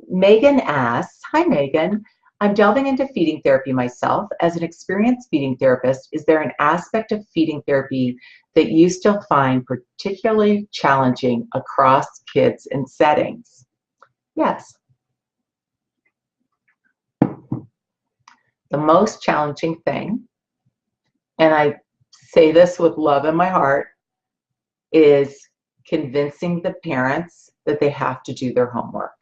Megan asks, hi Megan, I'm delving into feeding therapy myself. As an experienced feeding therapist, is there an aspect of feeding therapy that you still find particularly challenging across kids and settings? Yes. The most challenging thing, and I say this with love in my heart, is convincing the parents that they have to do their homework.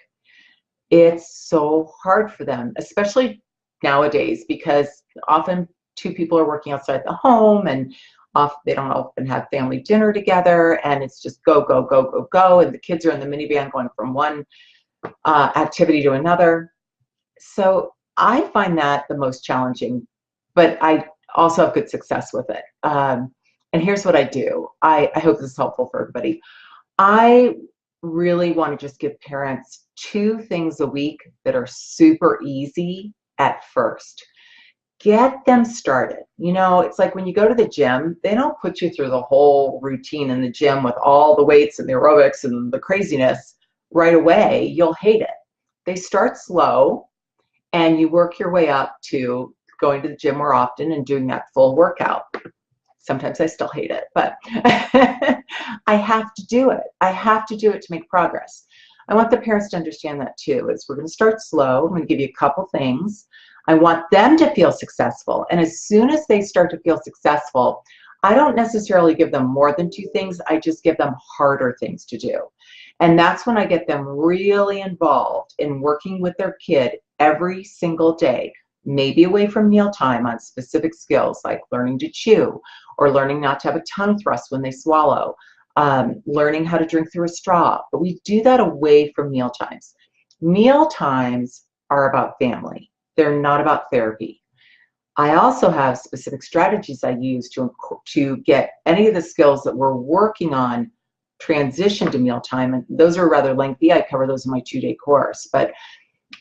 It's so hard for them, especially nowadays, because often two people are working outside the home and they don't often have family dinner together, and it's just go, go, go, go, go, and the kids are in the minivan going from one activity to another. So I find that the most challenging, but I also have good success with it. And here's what I do. I hope this is helpful for everybody. I really want to just give parents 2 things a week that are super easy at first. Get them started. You know, it's like when you go to the gym, they don't put you through the whole routine in the gym with all the weights and the aerobics and the craziness right away. You'll hate it. They start slow, and you work your way up to going to the gym more often and doing that full workout. Sometimes I still hate it, but I have to do it. I have to do it to make progress. I want the parents to understand that too, is we're going to start slow. I'm going to give you a couple things. I want them to feel successful. And as soon as they start to feel successful, I don't necessarily give them more than 2 things. I just give them harder things to do. And that's when I get them really involved in working with their kid every single day, maybe away from mealtime, on specific skills like learning to chew or learning not to have a tongue thrust when they swallow, learning how to drink through a straw. But we do that away from meal times. Meal times are about family. They're not about therapy. I also have specific strategies I use to get any of the skills that we're working on transition to mealtime, and those are rather lengthy. I cover those in my 2-day course. But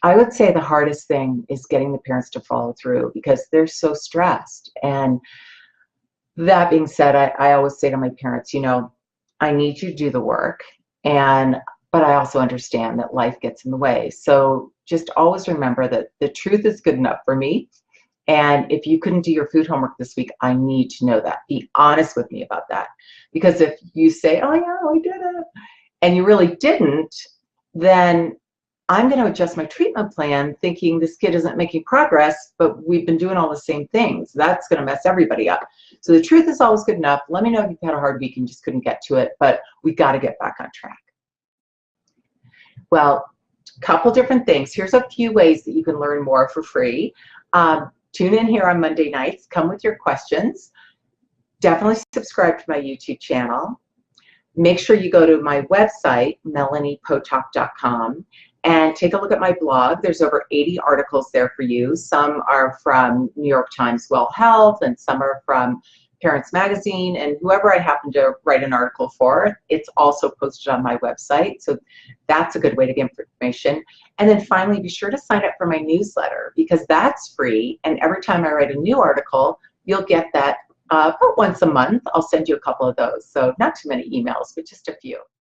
I would say the hardest thing is getting the parents to follow through, because they're so stressed. And that being said, I always say to my parents, you know, I need you to do the work, but I also understand that life gets in the way. So just always remember that the truth is good enough for me. And if you couldn't do your food homework this week, I need to know that. Be honest with me about that. Because if you say, oh yeah, I did it, and you really didn't, then I'm going to adjust my treatment plan thinking this kid isn't making progress, but we've been doing all the same things. That's going to mess everybody up. So the truth is always good enough. Let me know if you've had a hard week and just couldn't get to it, but we got to get back on track. Well, a couple different things. Here's a few ways that you can learn more for free. Tune in here on Monday nights. Come with your questions. Definitely subscribe to my YouTube channel. Make sure you go to my website, melaniepotock.com, and take a look at my blog. There's over 80 articles there for you. Some are from New York Times Well Health, and some are from Parents Magazine, and whoever I happen to write an article for, it's also posted on my website. So that's a good way to get information. And then finally, be sure to sign up for my newsletter, because that's free. And every time I write a new article, you'll get that about once a month. I'll send you a couple of those. So not too many emails, but just a few.